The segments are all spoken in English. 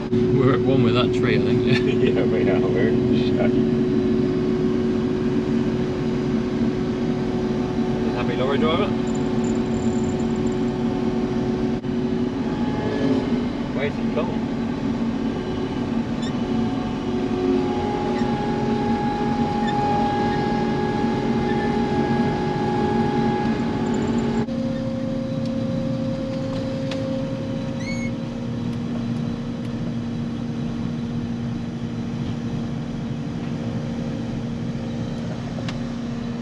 We're at one with that tree, I think. Yeah, we are. We're in the shade. Happy lorry driver. Where's he gone?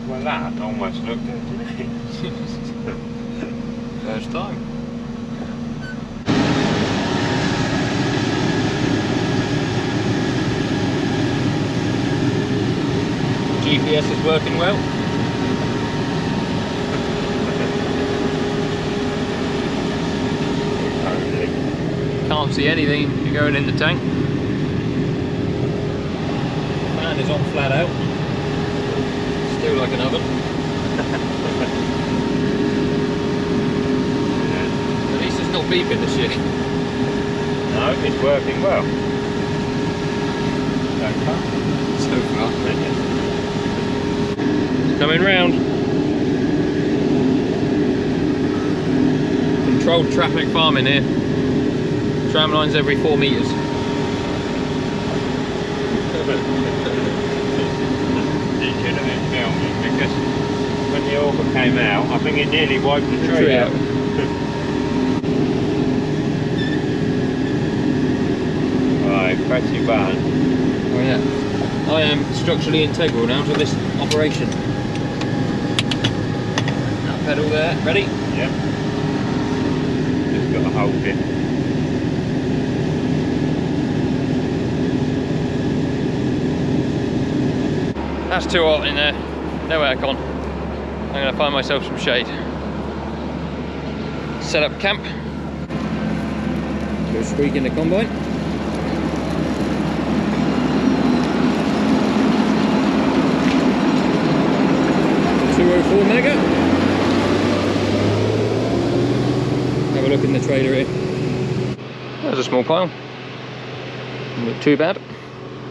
Well, that almost looked good, didn't it? First time. GPS is working well. Can't see anything going in the tank. Fan is on flat out. Still like an oven. At least it's not beeping this year. No, it's working well. So far. Coming round. Controlled traffic farming here. Tram lines every 4 meters. Because when the auger came out, I think it nearly wiped the tree out. Right, press your button. Oh yeah. I am structurally integral now to this operation. That pedal there, ready? Yep. Just got to hold it. That's too hot in there. No aircon. I'm going to find myself some shade. Set up camp. Go squeak in the combine. Mega. Have a look in the trailer here. There's a small pile. Not too bad.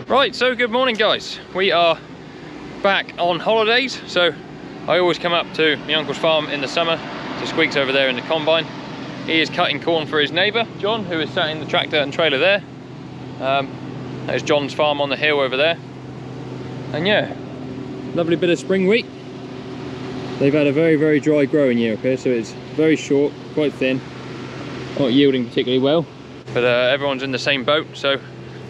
Right, so good morning guys. We are back on holidays. So I always come up to my uncle's farm in the summer. So Squeak's over there in the combine. He is cutting corn for his neighbour, John, who is sat in the tractor and trailer there. There's John's farm on the hill over there. And yeah, lovely bit of spring wheat. They've had a very, very dry growing year up here, so it's very short, quite thin, not yielding particularly well. But everyone's in the same boat, so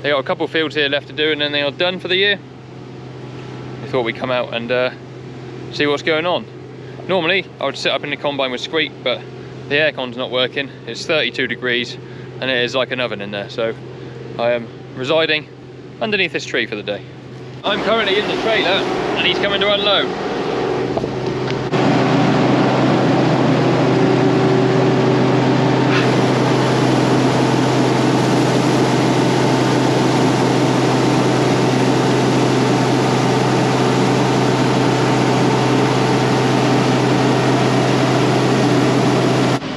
they got a couple of fields here left to do and then they are done for the year. We thought we'd come out and see what's going on. Normally, I would sit up in the combine with Squeak, but the aircon's not working. It's 32 degrees and it is like an oven in there, so I am residing underneath this tree for the day. I'm currently in the trailer and he's coming to unload.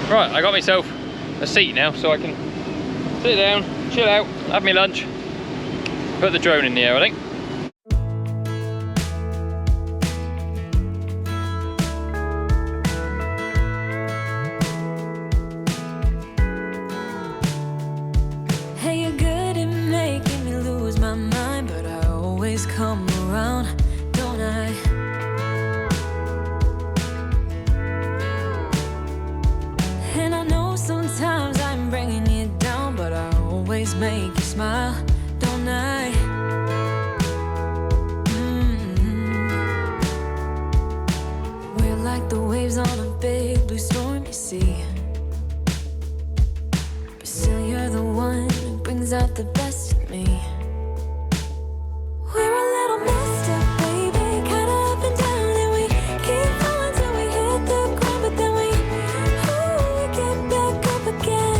Right, I got myself a seat now so I can sit down, chill out, have my lunch, put the drone in the air, I think. Hey, you're good at making me lose my mind, but I always come around, don't I? And I know sometimes I'm bringing you down, but I always make you smile, don't I? We're like the waves on a big blue stormy sea, but still you're the one who brings out the best in me. We're a little messed up, baby, kinda up and down, and we keep falling till we hit the ground, but then we get back up again.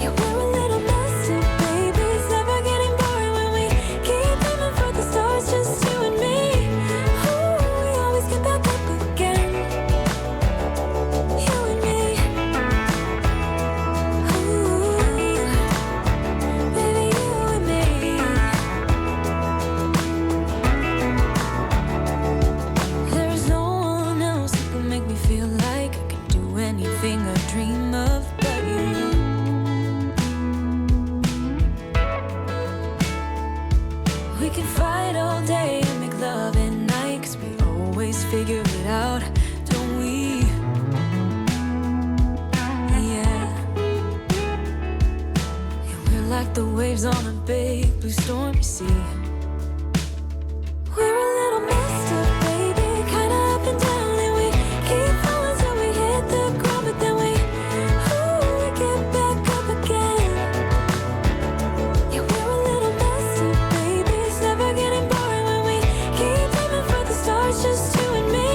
Yeah, we're a little messed up, baby, it's never getting boring when we keep aiming for the stars, just you and me. We always get back up again, you and me. anything I dream of but you. We can fight all day and make love at night, 'cause we always figure it out, don't we? Yeah. And we're like the waves on a big blue stormy sea. We're a little messed up, baby, kinda up and down, and we keep falling till we hit the ground, but then we get back up again. Yeah, we're a little messed up, baby, it's never getting boring when we keep aiming for the stars, just you and me.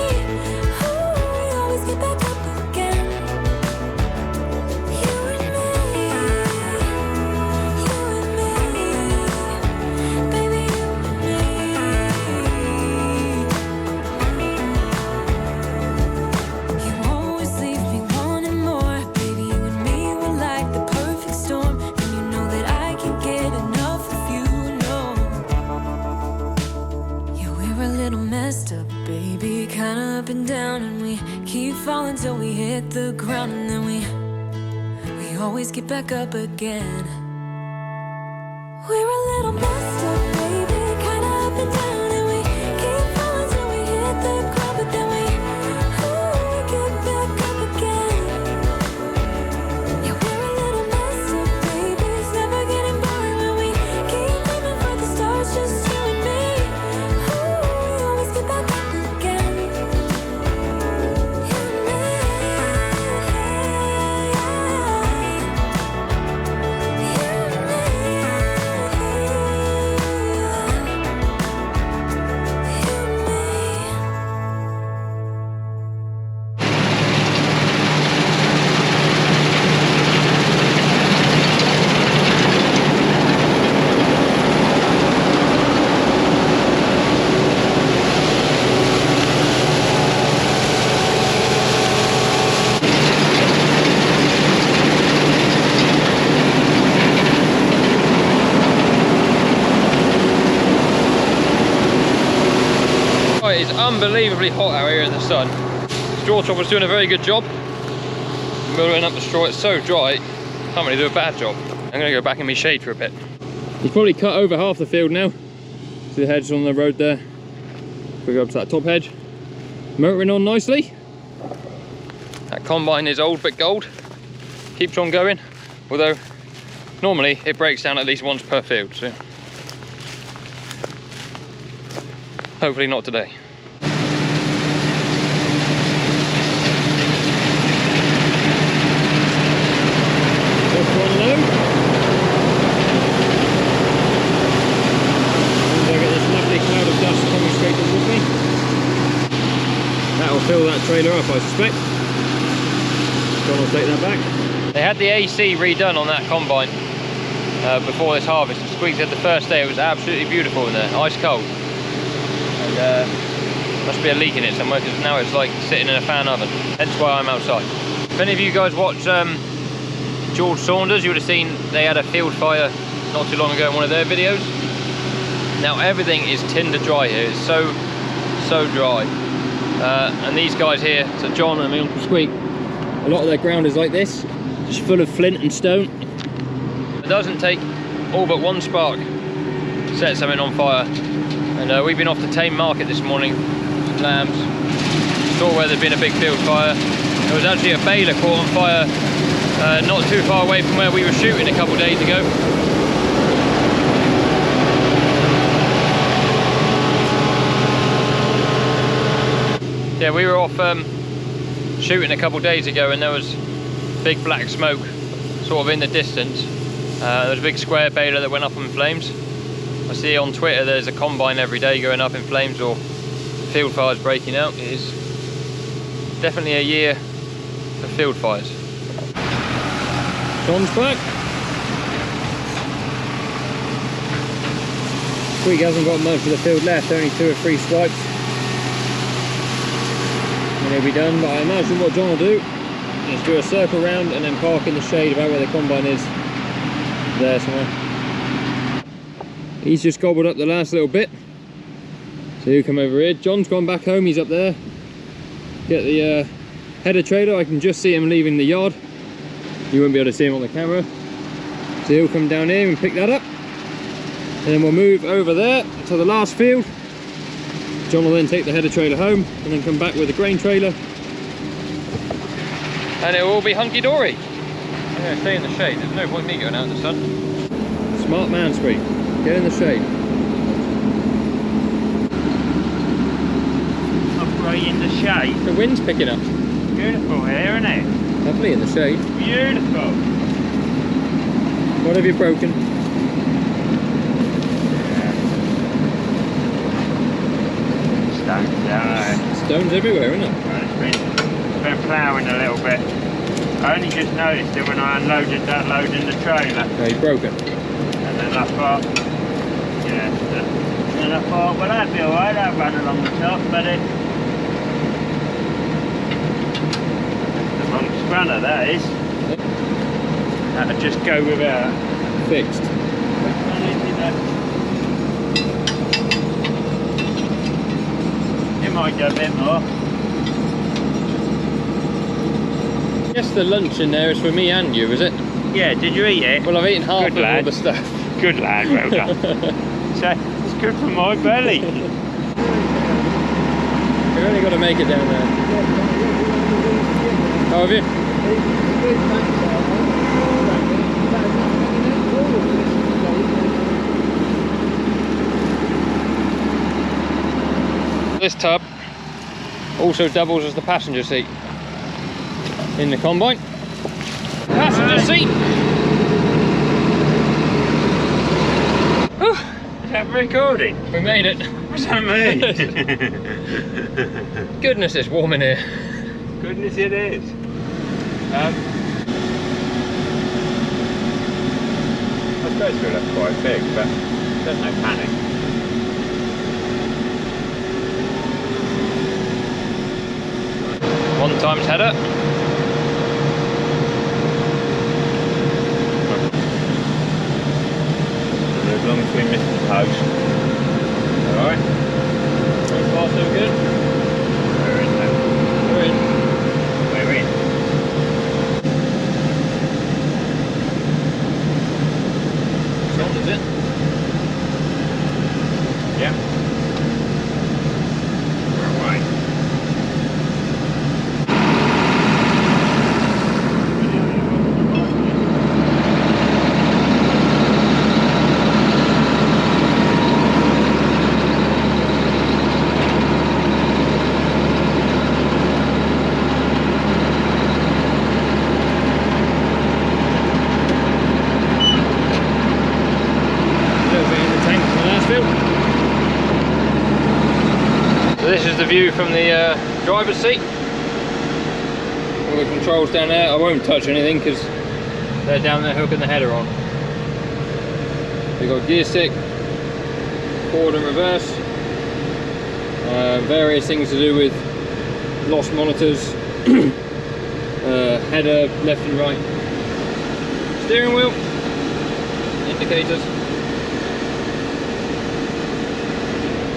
We always get back up again. You and me, baby, you and me. You always leave me wanting more, baby, you and me, we're like the perfect storm, and you know that I can't get enough of you, no. Yeah, we're a little messed up, baby, kinda up and down, and we keep falling till we hit the ground, and then we always get back up again. We're a little messed up, baby, kinda up and down, and we keep falling till we hit the ground, but then we get back up again. Yeah, we're a little messed up, baby, it's never getting boring when we keep aiming for the stars, just you and me. We always get back up again. You and me, Right, it's unbelievably hot out here in the sun. Straw chopper's doing a very good job. Milling up the straw, it's so dry, can't really do a bad job. I'm gonna go back in my shade for a bit. He's probably cut over half the field now. See the hedge on the road there. We go up to that top hedge. Motoring on nicely. That combine is old but gold. Keeps on going, although normally it breaks down at least once per field, so hopefully not today. Just one low. And I get this lovely cloud of dust coming straight towards me. That will fill that trailer up, I suspect. John will take that back. They had the AC redone on that combine before this harvest. Squeak said the first day it was absolutely beautiful in there, ice cold. And must be a leak in it somewhere, because now it's like sitting in a fan oven. Hence why I'm outside. If any of you guys watch George Saunders, you would have seen they had a field fire not too long ago in one of their videos. Now everything is tinder dry here. It's so dry. And these guys here, so John and my Uncle Squeak, a lot of their ground is like this, just full of flint and stone. It doesn't take all but one spark to set something on fire. And we've been off to Tame Market this morning, lambs. Saw where there'd been a big field fire. There was actually a baler caught on fire not too far away from where we were shooting a couple of days ago. Yeah, we were off shooting a couple of days ago, and there was big black smoke sort of in the distance. There was a big square baler that went up in flames. I see on Twitter there's a combine every day going up in flames or field fires breaking out. It is definitely a year for field fires. John's back. Squeak hasn't got much of the field left, only 2 or 3 swipes. And he'll be done, but I imagine what John will do is do a circle round and then park in the shade about where the combine is. There somewhere. He's just gobbled up the last little bit. So he'll come over here. John's gone back home, he's up there. Get the header trailer, I can just see him leaving the yard. You won't be able to see him on the camera. So he'll come down here and pick that up. And then we'll move over there to the last field. John will then take the header trailer home and then come back with the grain trailer. And it will all be hunky-dory. I'm going to stay in the shade. There's no point me going out in the sun. Smart man, Squeak. Get in the shade. Operate in the shade. The wind's picking up. Beautiful here, isn't it? Lovely in the shade. Beautiful. What have you broken? Stones out. Stones everywhere, isn't it? It's been ploughing a little bit. I only just noticed it when I unloaded that load in the trailer. Oh, you broke it. And then I thought, yeah. And then I thought, well, that'd be alright, I'll run along the top, but it. The wrong spanner, that is. That'd just go without. Fixed. It might go a bit more. Guess the lunch in there is for me and you, is it? Yeah, did you eat it? Well, I've eaten half of all the stuff. Good lad, well done. So, it's good for my belly. We've only got to make it down there. How have you? This tub also doubles as the passenger seat in the combine. Passenger seat! Is that recording? We made it. What's that mean? Goodness, it's warm in here. Goodness it is. I suppose we'll have quite big, but there's no panic. One times header. As long as we miss the post. Alright. So far so good. We're in there. We're in. We're in. It's on, is it? Yeah. We're away. So this is the view from the driver's seat. All the controls down there. I won't touch anything because they're down there hooking the header on. We've got gear stick, forward and reverse, various things to do with lost monitors, header left and right, steering wheel, indicators,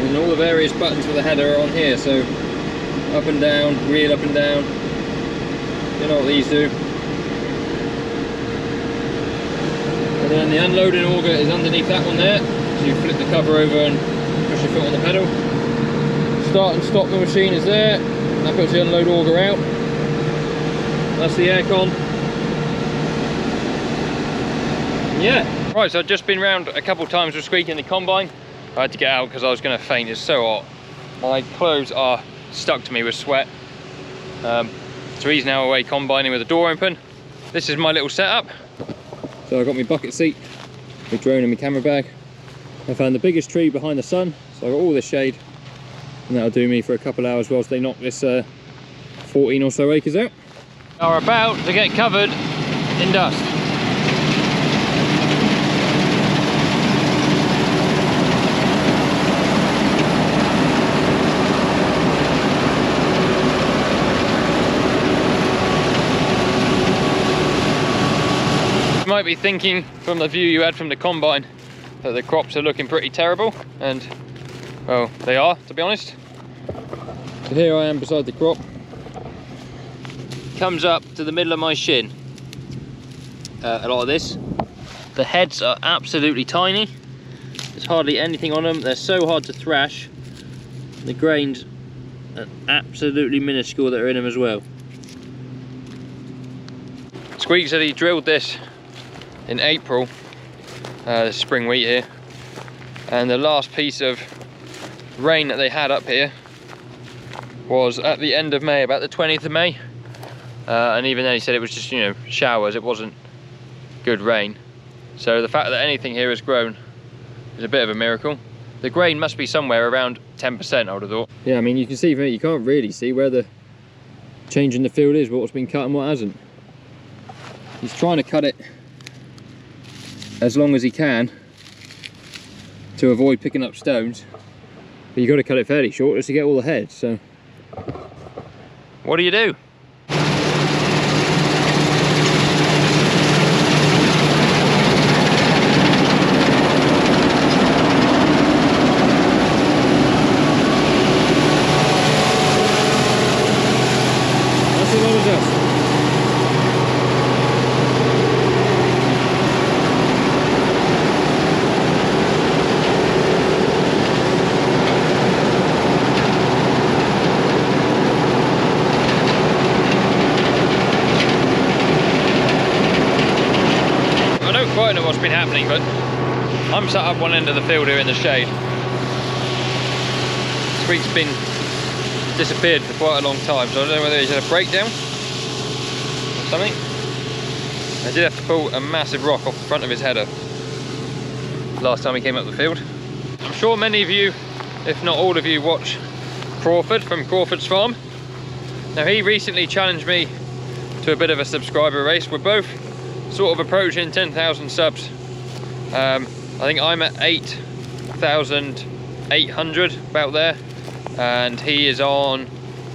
and all the various buttons for the header are on here. So up and down, reel up and down, you know what these do. And then the unloading auger is underneath that one there, so you flip the cover over and push your foot on the pedal. Start and stop the machine is there, that puts the unload auger out. That's the aircon. Yeah. Right, so I've just been round a couple times with Squeak in the combine. I had to get out because I was going to faint, it's so hot. My clothes are stuck to me with sweat. So he's now away combining with the door open. This is my little setup. So I got my bucket seat, my drone and my camera bag. I found the biggest tree behind the sun, so I got all this shade. And that'll do me for a couple hours whilst they knock this 14 or so acres out. Are about to get covered in dust. You might be thinking from the view you had from the combine that the crops are looking pretty terrible, and well, they are, to be honest. So here I am beside the crop. comes up to the middle of my shin. A lot of this. The heads are absolutely tiny. There's hardly anything on them. They're so hard to thrash. The grains are absolutely minuscule that are in them as well. Squeak said he drilled this in April, the spring wheat here, and the last piece of rain that they had up here was at the end of May, about the 20th of May, and even then he said it was just, you know, showers, it wasn't good rain. So the fact that anything here has grown is a bit of a miracle. The grain must be somewhere around 10%, I would have thought. Yeah, I mean, you can see from it, you can't really see where the change in the field is, what's been cut and what hasn't. He's trying to cut it as long as he can to avoid picking up stones, but you've got to cut it fairly short just to get all the heads. So what do you do? That's a lot of dust. I don't know what's been happening, but I'm sat up one end of the field here in the shade. Squeak's been disappeared for quite a long time, so I don't know whether he's had a breakdown or something. I did have to pull a massive rock off the front of his header last time he came up the field. I'm sure many of you, if not all of you, watch Crawford from Crawford's farm. Now, he recently challenged me to a bit of a subscriber race. We're both sort of approaching 10,000 subs. I think I'm at 8,800, about there, and he is on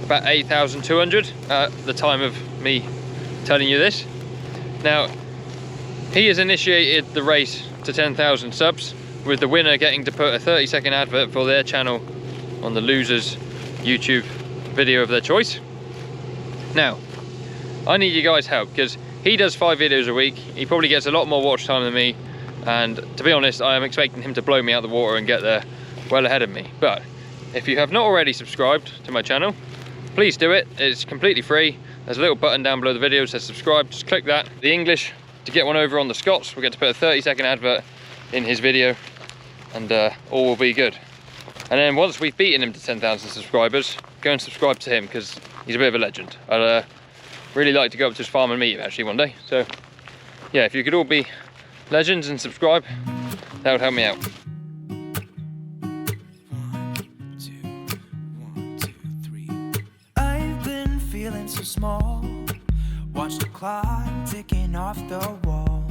about 8,200 at the time of me telling you this. Now, he has initiated the race to 10,000 subs, with the winner getting to put a 30-second advert for their channel on the loser's YouTube video of their choice. Now, I need you guys' help, because he does 5 videos a week. He probably gets a lot more watch time than me, and to be honest, I am expecting him to blow me out the water and get there well ahead of me. But if you have not already subscribed to my channel, please do it. It's completely free. There's a little button down below the video that says subscribe. Just click that. The English to get one over on the Scots, we'll get to put a 30-second advert in his video, and all will be good. And then once we've beaten him to 10,000 subscribers, go and subscribe to him, because he's a bit of a legend. I'd really like to go up to his farm and meet him actually one day. So yeah, if you could all be legends and subscribe, that would help me out. 1, 2, 1, 2, 3. I've been feeling so small. Watch the clock ticking off the wall.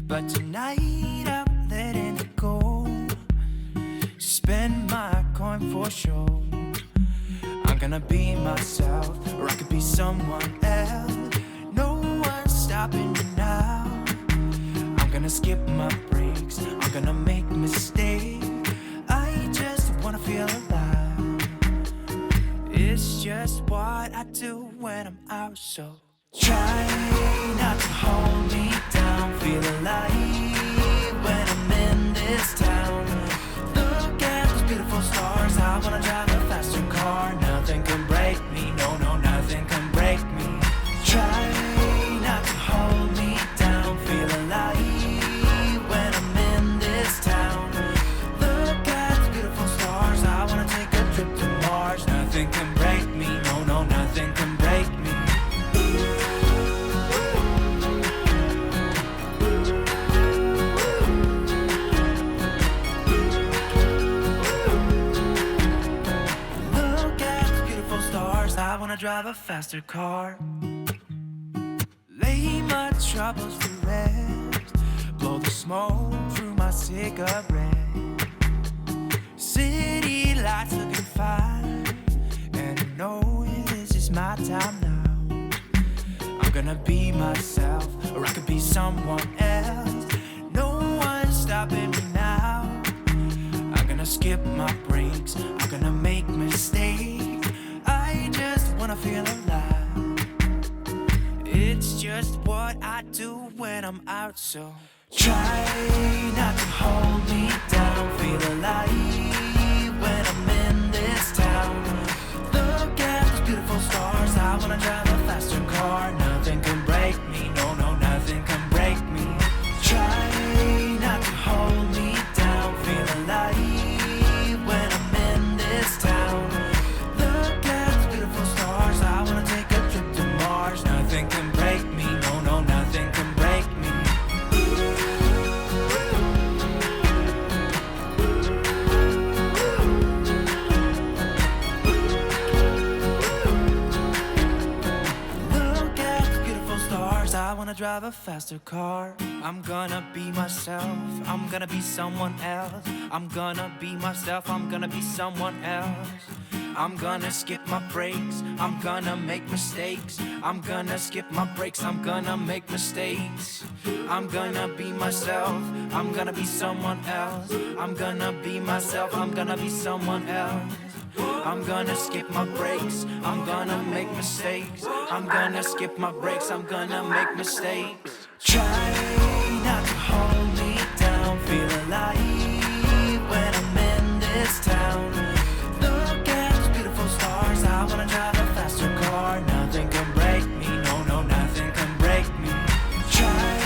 But tonight I'm letting it go. Spend my coin for sure. I'm gonna be myself, or I could be someone else. No one's stopping me now. I'm gonna skip my breaks, I'm gonna make mistakes. I just wanna feel alive. It's just what I do when I'm out, so try not to hold me down. Feel alive when I'm in this town. Look at those beautiful stars. I wanna drive a faster car. Nothing can break me, no, no, nothing can break me. Try not to hold me down. Feel alive when I'm in this town. Look at those beautiful stars. I wanna take a trip to Mars. Nothing can break me, no, no, nothing can break me. I wanna drive a faster car. Lay my troubles to rest. Blow the smoke through my cigarette. City lights looking fine, and I know this is my time now. I'm gonna be myself, or I could be someone else. No one's stopping me now. I'm gonna skip my breaks, I'm gonna make mistakes. I just wanna feel alive. It's just what I do when I'm out, so try not to hold me down. Feel alive when I'm in this town. Look at those beautiful stars. I wanna drive a faster car. Nothing can break me, no, no, nothing can break me. Try not to hold me down. Feel alive when I'm in this town. Look at those beautiful stars. I wanna take a trip to Mars. Nothing can break me, no, no, nothing can break me. I wanna drive a faster car. I'm gonna be myself. I'm gonna be someone else. I'm gonna be myself. I'm gonna be someone else. I'm gonna skip my breaks. I'm gonna make mistakes. I'm gonna skip my breaks. I'm gonna make mistakes. I'm gonna be myself. I'm gonna be someone else. I'm gonna be myself. I'm gonna be someone else. I'm gonna skip my breaks. I'm gonna make mistakes. I'm gonna skip my breaks. I'm gonna make mistakes. Try not to hold me down. Feel alive when I'm in this town. Look at those beautiful stars. I wanna drive a faster car. Nothing can break me. No, no, nothing can break me. Try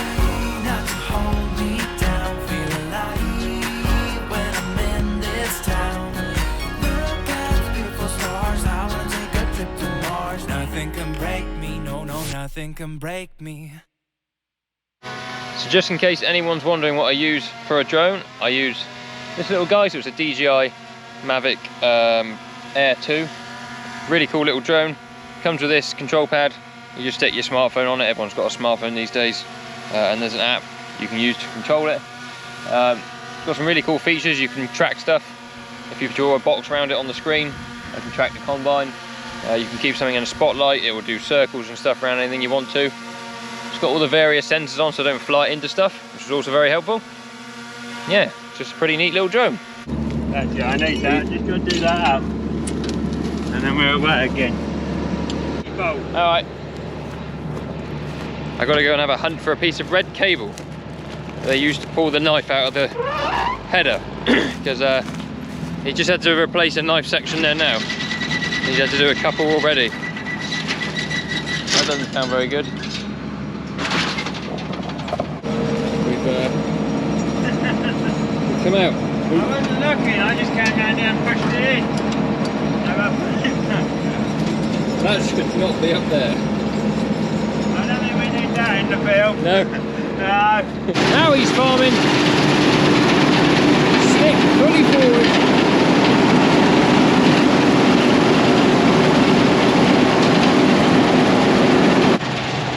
not to hold me down. Feel alive when I'm in this town. Nothing can break me, no, no, nothing can break me. So just in case anyone's wondering what I use for a drone, I use this little guy. So it's a DJI Mavic Air 2. Really cool little drone. Comes with this control pad. You just stick your smartphone on it. Everyone's got a smartphone these days. And there's an app you can use to control it. It's got some really cool features. You can track stuff. If you draw a box around it on the screen, I can track the combine. You can keep something in a spotlight. It will do circles and stuff around anything you want to. It's got all the various sensors on so don't fly into stuff, which is also very helpful. Yeah, just a pretty neat little drone. That's it, I need that. Just got to do that up. And then we're away again. Alright. I got to go and have a hunt for a piece of red cable they used to pull the knife out of the header. Because he just had to replace a knife section there now. He's had to do a couple already. That doesn't sound very good. We've come out. I wasn't looking, I just came down there and pushed it in. That should not be up there. I don't think we need that in the field. No. No. Now he's farming. Stick fully forward.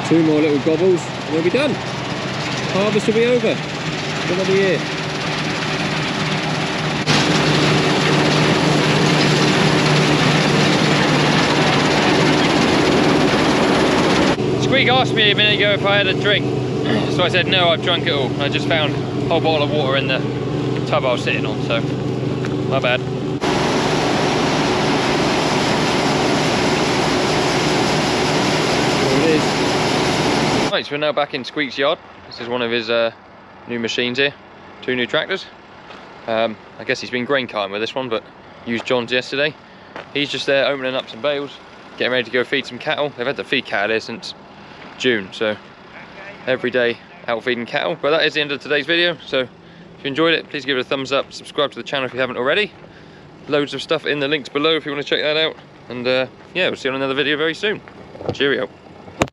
Two more little gobbles and we'll be done. Harvest will be over for another year. Squeak asked me a minute ago if I had a drink, so I said no, I've drunk it all. I just found a whole bottle of water in the tub I was sitting on, so my bad. There it is. Right, so we're now back in Squeak's yard. This is one of his new machines here, 2 new tractors. I guess he's been grain carting with this one, but used John's yesterday. He's just there opening up some bales, getting ready to go feed some cattle. They've had to feed cattle here since June, so every day out feeding cattle. But that is the end of today's video, so if you enjoyed it, please give it a thumbs up, subscribe to the channel if you haven't already. Loads of stuff in the links below if you want to check that out. And yeah, we'll see you on another video very soon. Cheerio.